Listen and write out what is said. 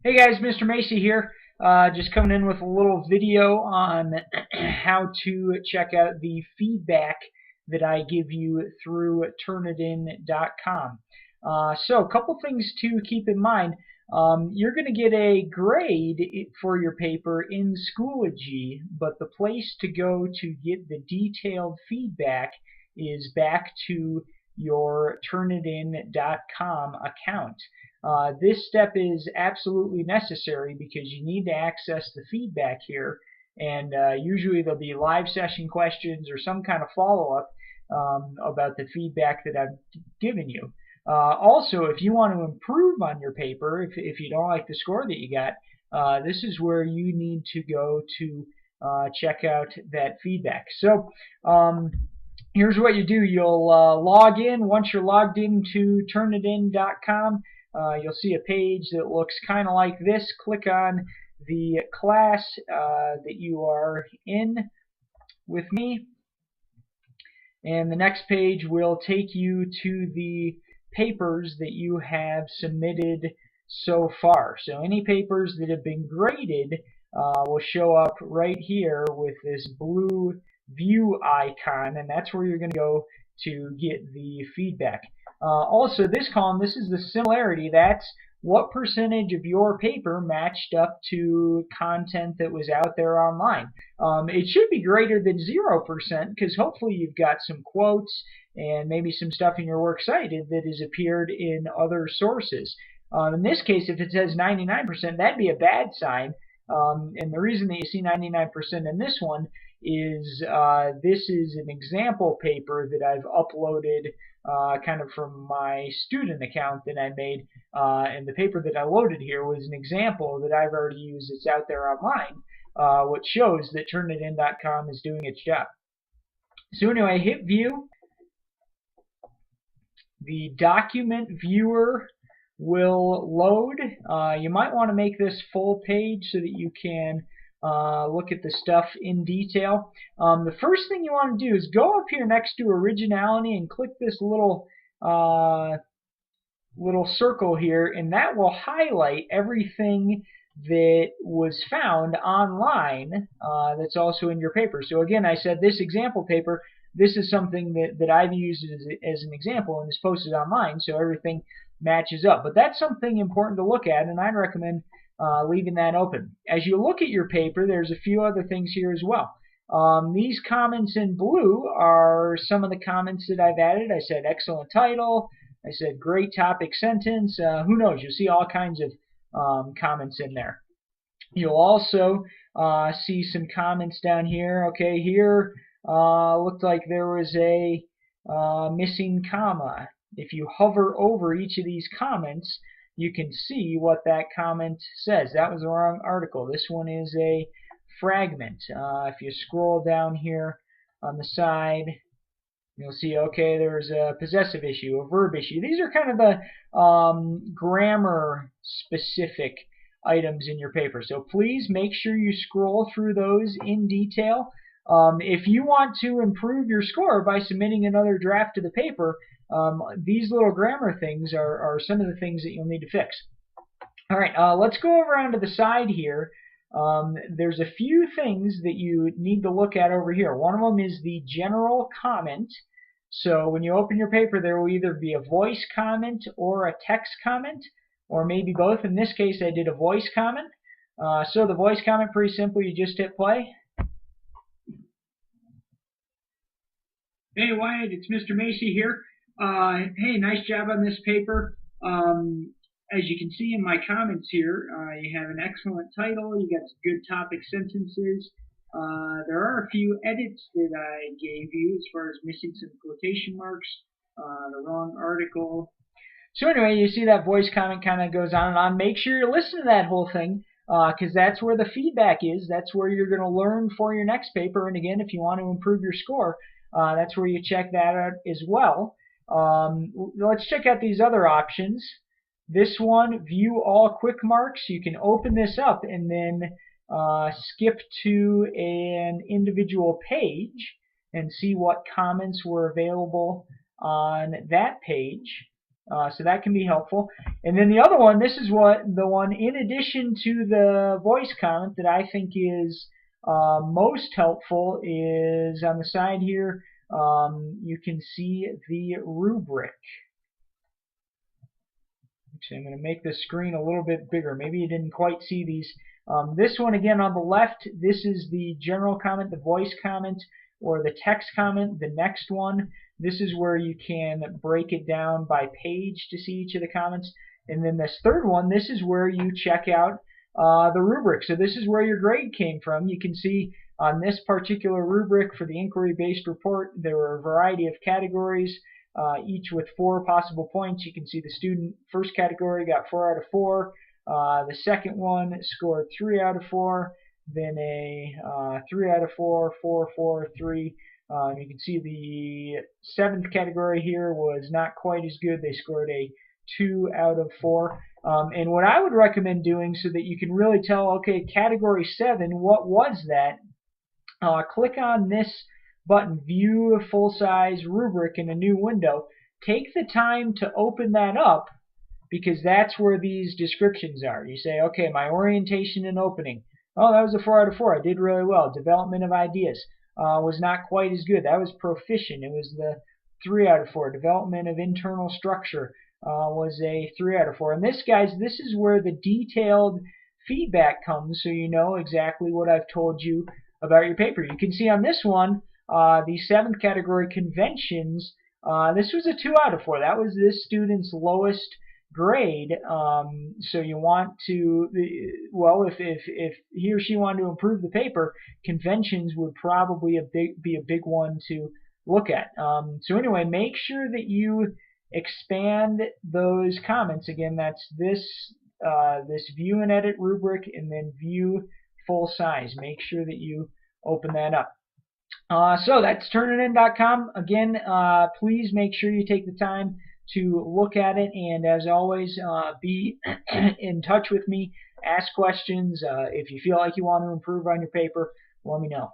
Hey guys, Mr. Macy here. Just coming in with a little video on how to check out the feedback that I give you through Turnitin.com. So a couple things to keep in mind. You're going to get a grade for your paper in Schoology, but the place to go to get the detailed feedback is back to your Turnitin.com account. This step is absolutely necessary because you need to access the feedback here, and usually there'll be live session questions or some kind of follow-up about the feedback that I've given you. Also, if you want to improve on your paper, if you don't like the score that you got, this is where you need to go to check out that feedback. So here's what you do. You'll log in. Once you're logged into Turnitin.com, you'll see a page that looks kind of like this. Click on the class that you are in with me, and the next page will take you to the papers that you have submitted so far. So any papers that have been graded will show up right here with this blue view icon, and that's where you're going to go to get the feedback. Also, this column, this is the similarity. That's what percentage of your paper matched up to content that was out there online. It should be greater than 0% because hopefully you've got some quotes and maybe some stuff in your works cited that has appeared in other sources. In this case, if it says 99%, that'd be a bad sign. And the reason that you see 99% in this one is this is an example paper that I've uploaded kind of from my student account that I made, and the paper that I loaded here was an example that I've already used that's out there online, which shows that Turnitin.com is doing its job. So anyway, hit view. The document viewer will load. You might want to make this full page so that you can look at the stuff in detail. The first thing you want to do is go up here next to originality and click this little circle here, and that will highlight everything that was found online that's also in your paper. So again, I said this example paper, this is something that I've used as an example and is posted online, so everything matches up. But that's something important to look at, and I'd recommend leaving that open. As you look at your paper, there's a few other things here as well. These comments in blue are some of the comments that I've added. I said excellent title. I said great topic sentence. Who knows? You'll see all kinds of comments in there. You'll also see some comments down here. Okay, here looked like there was a missing comma. If you hover over each of these comments, you can see what that comment says. That was the wrong article. This one is a fragment. If you scroll down here on the side, you'll see, okay, there's a possessive issue, a verb issue. These are kind of the grammar-specific items in your paper. So please make sure you scroll through those in detail. If you want to improve your score by submitting another draft to the paper, these little grammar things are some of the things that you'll need to fix. All right, let's go over onto the side here. There's a few things that you need to look at over here. One of them is the general comment. So when you open your paper, there will either be a voice comment or a text comment, or maybe both. In this case, I did a voice comment. So the voice comment, pretty simple. You just hit play. Hey Wyatt, it's Mr. Macy here. Hey, nice job on this paper. As you can see in my comments here, you have an excellent title, you got some good topic sentences. There are a few edits that I gave you as far as missing some quotation marks, the wrong article. So anyway, you see that voice comment kind of goes on and on. Make sure you listen to that whole thing, because that's where the feedback is. That's where you're going to learn for your next paper. And again, if you want to improve your score, that's where you check that out as well. Let's check out these other options. This one, view all quick marks. You can open this up and then skip to an individual page and see what comments were available on that page. So that can be helpful. And then the other one, this is the one in addition to the voice comment that I think is most helpful is on the side here. You can see the rubric. Actually, I'm going to make the screen a little bit bigger. Maybe you didn't quite see these. This one again on the left, this is the general comment, the voice comment, or the text comment. The next one, this is where you can break it down by page to see each of the comments. And then this third one, this is where you check out the rubric. So this is where your grade came from. You can see on this particular rubric for the inquiry-based report, there were a variety of categories. Each with 4 possible points. You can see the student first category got 4 out of 4. The second one scored 3 out of 4. Then a 3 out of 4, 4, 4, 3. You can see the 7th category here was not quite as good. They scored a 2 out of 4. And what I would recommend doing so that you can really tell, okay, category 7, what was that? Click on this button, View a Full-Size Rubric in a new window. Take the time to open that up because that's where these descriptions are. You say, okay, my orientation and opening. Oh, that was a 4 out of 4. I did really well. Development of ideas was not quite as good. That was proficient. It was the 3 out of 4. Development of internal structure was a 3 out of 4. And this, guys, this is where the detailed feedback comes, so you know exactly what I've told you about your paper. You can see on this one, the 7th category, conventions, this was a 2 out of 4. That was this student's lowest grade. So you want to, well, if he or she wanted to improve the paper, conventions would probably be a big one to look at. So anyway, make sure that you expand those comments. Again, that's this view and edit rubric, and then view full size. Make sure that you open that up. So that's turnitin.com. Again, please make sure you take the time to look at it, and as always, be in touch with me. Ask questions. If you feel like you want to improve on your paper, let me know.